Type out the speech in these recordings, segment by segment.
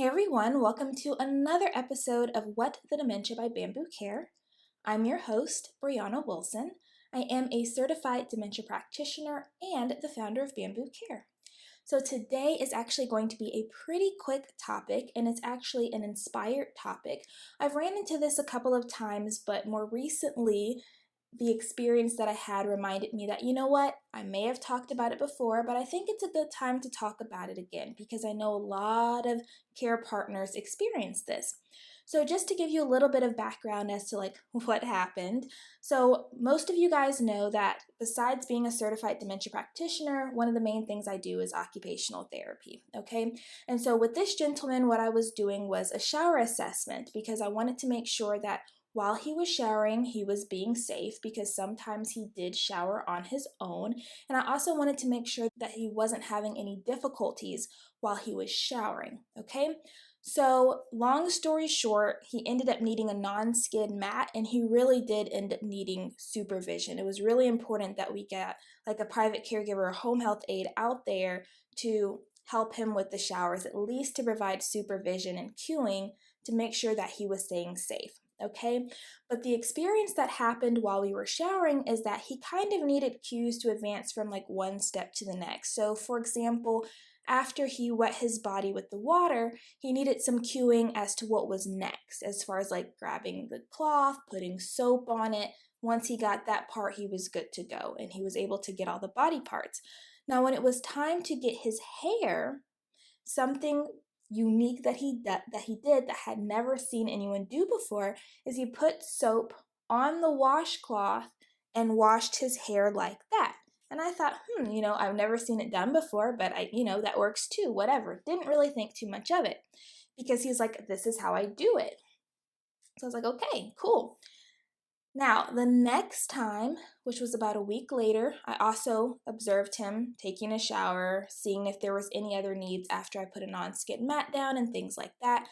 Hey everyone, welcome to another episode of What the Dementia by Bambu Care. I'm your host, Brianna Wilson. I am a certified dementia practitioner and the founder of Bambu Care. So today is actually going to be a pretty quick topic, and it's actually an inspired topic. I've ran into this a couple of times, but more recently, the experience that I had reminded me that, you know what, I may have talked about it before, but I think it's a good time to talk about it again because I know a lot of care partners experience this. So just to give you a little bit of background as to what happened. So most of you guys know that besides being a certified dementia practitioner, one of the main things I do is occupational therapy, okay? And so with this gentleman, what I was doing was a shower assessment because I wanted to make sure that while he was showering, he was being safe because sometimes he did shower on his own. And I also wanted to make sure that he wasn't having any difficulties while he was showering, okay? So long story short, he ended up needing a non-skid mat, and he really did end up needing supervision. It was really important that we get like a private caregiver or home health aide out there to help him with the showers, at least to provide supervision and cueing to make sure that he was staying safe. Okay, but the experience that happened while we were showering is that he kind of needed cues to advance from like one step to the next. So for example, after he wet his body with the water, he needed some cueing as to what was next, as far as like grabbing the cloth, putting soap on it. Once he got that part, he was good to go and he was able to get all the body parts. Now, when it was time to get his hair, something unique that he did that had never seen anyone do before is he put soap on the washcloth and washed his hair like that. And I thought, I've never seen it done before, but that works too, whatever. Didn't really think too much of it because he's like, this is how I do it. So I was like, okay, cool. Now, the next time, which was about a week later, I also observed him taking a shower, seeing if there was any other needs after I put a non-skid mat down and things like that.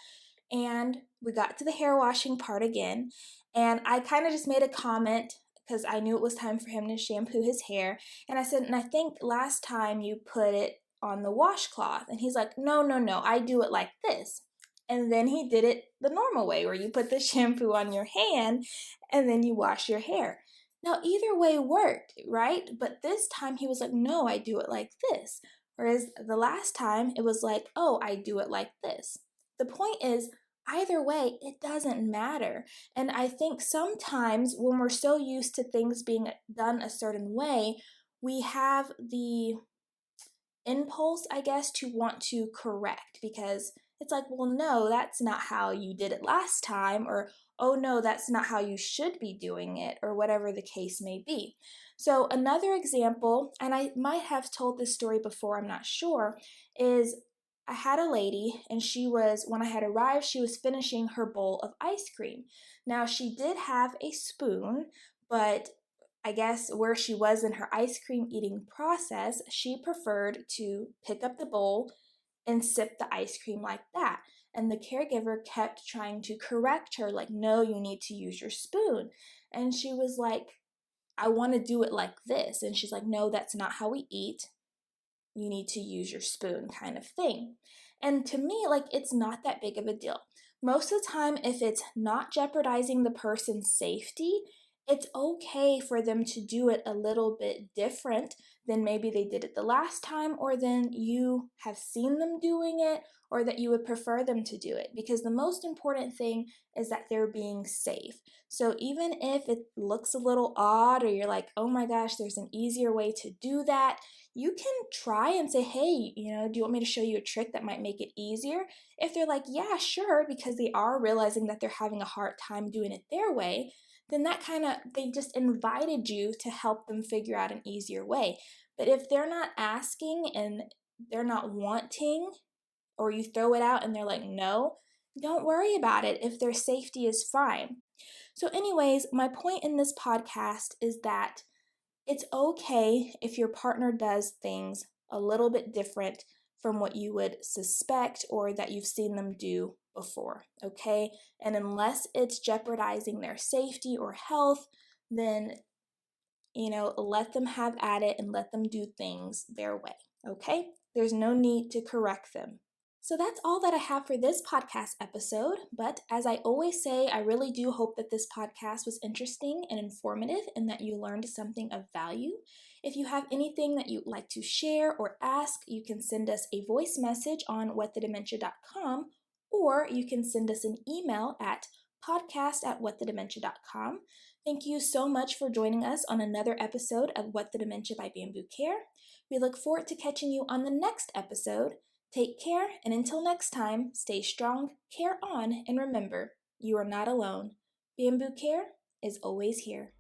And we got to the hair washing part again, and I kind of just made a comment because I knew it was time for him to shampoo his hair. And I said, and I think last time you put it on the washcloth. And he's like, no, I do it like this. And then he did it the normal way where you put the shampoo on your hand and then you wash your hair. Now, either way worked, right? But this time he was like, no, I do it like this. Whereas the last time it was like, oh, I do it like this. The point is, either way, it doesn't matter. And I think sometimes when we're so used to things being done a certain way, we have the impulse, I guess, to want to correct because it's like, well, no, that's not how you did it last time, or oh, no, that's not how you should be doing it, or whatever the case may be. So, another example, and I might have told this story before, I'm not sure, is I had a lady, and when I had arrived, she was finishing her bowl of ice cream. Now, she did have a spoon, but I guess where she was in her ice cream eating process, she preferred to pick up the bowl and sip the ice cream like that. And the caregiver kept trying to correct her, like, no, you need to use your spoon. And she was like, I want to do it like this. And she's like, no, that's not how we eat. You need to use your spoon, kind of thing. And to me, like, it's not that big of a deal. Most of the time, if it's not jeopardizing the person's safety, it's okay for them to do it a little bit different than maybe they did it the last time, or than you have seen them doing it, or that you would prefer them to do it. Because the most important thing is that they're being safe. So even if it looks a little odd, or you're like, oh my gosh, there's an easier way to do that, you can try and say, hey, do you want me to show you a trick that might make it easier? If they're like, yeah, sure, because they are realizing that they're having a hard time doing it their way, then they just invited you to help them figure out an easier way. But if they're not asking and they're not wanting, or you throw it out and they're like, no, don't worry about it if their safety is fine. So anyways, my point in this podcast is that it's okay if your partner does things a little bit different from what you would suspect or that you've seen them do before, okay? And unless it's jeopardizing their safety or health, then, let them have at it and let them do things their way, okay? There's no need to correct them. So that's all that I have for this podcast episode. But as I always say, I really do hope that this podcast was interesting and informative and that you learned something of value. If you have anything that you'd like to share or ask, you can send us a voice message on whatthedementia.com, or you can send us an email at podcast@whatthedementia.com. Thank you so much for joining us on another episode of What the Dementia by Bambu Care. We look forward to catching you on the next episode. Take care, and until next time, stay strong, care on, and remember, you are not alone. Bambu Care is always here.